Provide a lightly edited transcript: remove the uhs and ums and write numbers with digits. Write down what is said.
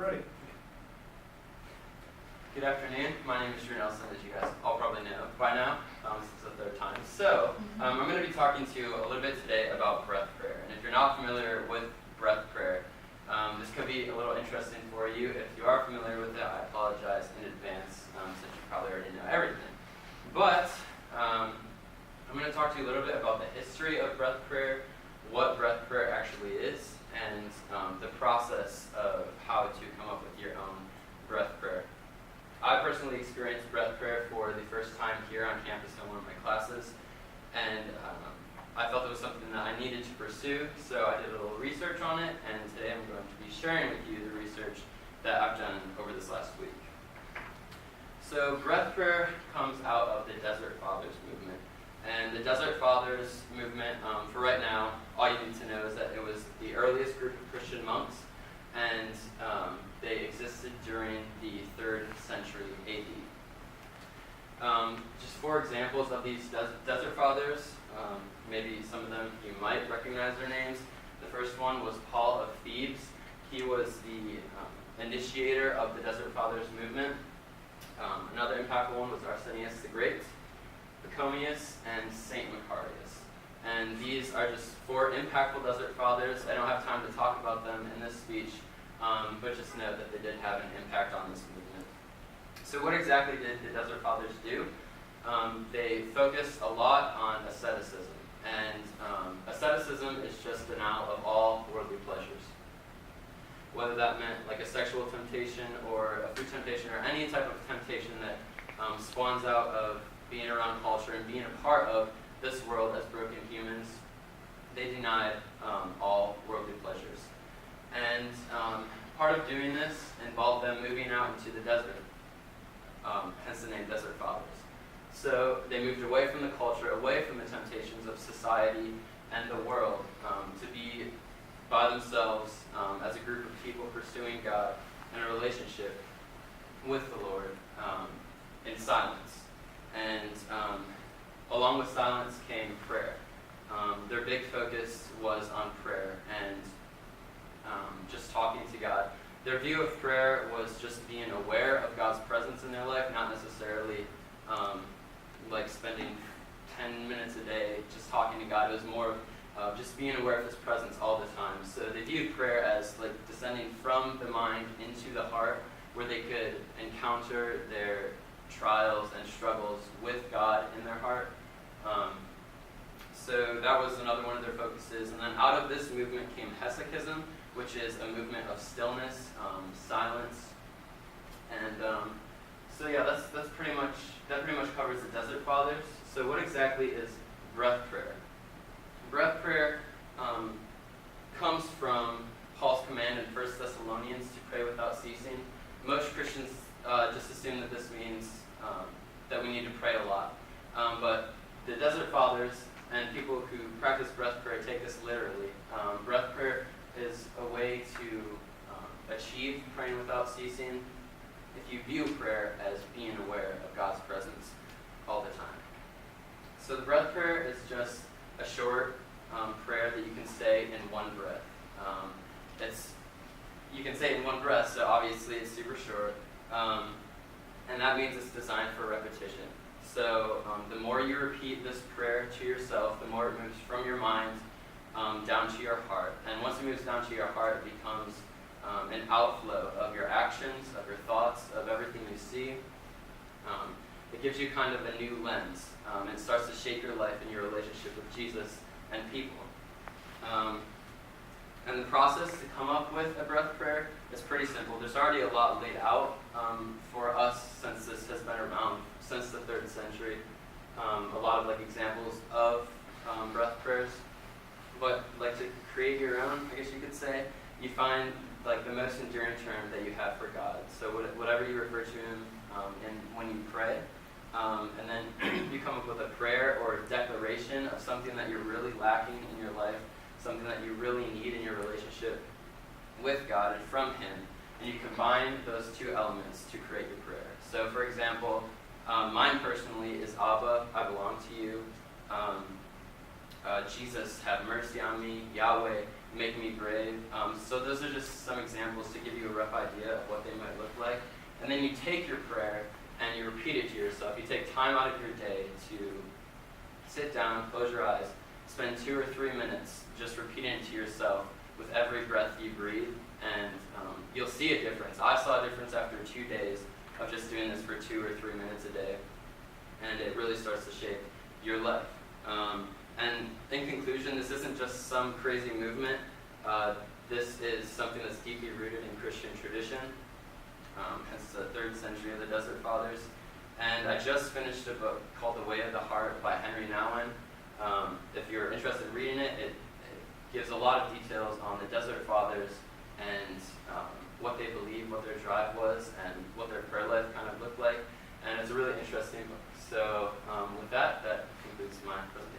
ready. Good afternoon. My name is Drew Nelson, as you guys all probably know by now. This is the third time. So, I'm going to be talking to you a little bit today about breath prayer. And if you're not familiar with breath prayer, this could be a little interesting for you. If you are familiar with it, I apologize in advance, since you probably already know everything. But, I'm going to talk to you a little bit about the history of breath prayer, what breath prayer actually is, and the process of how to come up with your own breath prayer. I personally experienced breath prayer for the first time here on campus in one of my classes, and I felt it was something that I needed to pursue, so I did a little research on it, and today I'm going to be sharing with you the research that I've done over this last week. So breath prayer comes out of the Desert Fathers movement, and the Desert Fathers movement, for right now, all you need to know is that it was the earliest group of Christian monks, and they existed during the 3rd century AD. Just 4 examples of these Desert Fathers, maybe some of them you might recognize their names. The first one was Paul of Thebes. He was the initiator of the Desert Fathers movement. Another impactful one was Arsenius the Great, Pachomius, and Saint Macarius. And these are just 4 impactful Desert Fathers. I don't have time to talk about them in this speech, but just know that they did have an impact on this movement. So what exactly did the Desert Fathers do? They focused a lot on asceticism. And asceticism is just denial of all worldly pleasures. Whether that meant like a sexual temptation or a food temptation or any type of temptation that spawns out of being around culture and being a part of this world as broken humans, they denied all worldly pleasures. And part of doing this involved them moving out into the desert, hence the name Desert Fathers. So they moved away from the culture, away from the temptations of society and the world, to be by themselves as a group of people pursuing God in a relationship with the Lord in silence. And along with silence came prayer. Their big focus was on prayer and just talking to God. Their view of prayer was just being aware of God's presence in their life, not necessarily like spending 10 minutes a day just talking to God. It was more of just being aware of His presence all the time. So they viewed prayer as like descending from the mind into the heart, where they could encounter their trials and struggles with God in their heart. So that was another one of their focuses. And then out of this movement came Hesychism, which is a movement of stillness, silence. And so yeah, that pretty much covers the Desert Fathers. So what exactly is breath prayer? Breath prayer comes from Paul's command in 1 Thessalonians to pray without ceasing. Most Christians just assume that this means that we need to pray a lot. But the Desert Fathers and people who practice breath prayer take this literally. Breath prayer is a way to achieve praying without ceasing if you view prayer as being aware of God's presence all the time. So the breath prayer is just a short prayer that you can say in one breath. You can say it in one breath, so obviously it's super short. And that means it's designed for repetition. So the more you repeat this prayer to yourself, the more it moves from your mind down to your heart. And once it moves down to your heart, it becomes an outflow of your actions, of your thoughts, of everything you see. It gives you kind of a new lens. It starts to shape your life and your relationship with Jesus and people. And the process to come up with a breath prayer is pretty simple. There's already a lot laid out for us since this has been around since the 3rd century. A lot of like examples of breath prayers. But like to create your own, I guess you could say, you find like the most enduring term that you have for God. So whatever you refer to Him when you pray, and then you come up with a prayer or a declaration of something that you're really lacking in your life, something that you really need in your relationship with God and from Him, and you combine those 2 elements to create your prayer. So for example, mine personally is Abba, I belong to you. Jesus, have mercy on me. Yahweh, Make Me Brave. So those are just some examples to give you a rough idea of what they might look like. And then you take your prayer and you repeat it to yourself. You take time out of your day to sit down, close your eyes, spend 2 or 3 minutes just repeating it to yourself with every breath you breathe, and you'll see a difference. I saw a difference after 2 days of just doing this for 2 or 3 minutes a day, and it really starts to shape your life. And in conclusion, this isn't just some crazy movement. This is something that's deeply rooted in Christian tradition. It's the 3rd century of the Desert Fathers. And I just finished a book called The Way of the Heart by Henry Nouwen. If you're interested in reading it, it gives a lot of details on the Desert Fathers and what they believed, what their drive was, and what their prayer life kind of looked like. And it's a really interesting book. So with that concludes my presentation.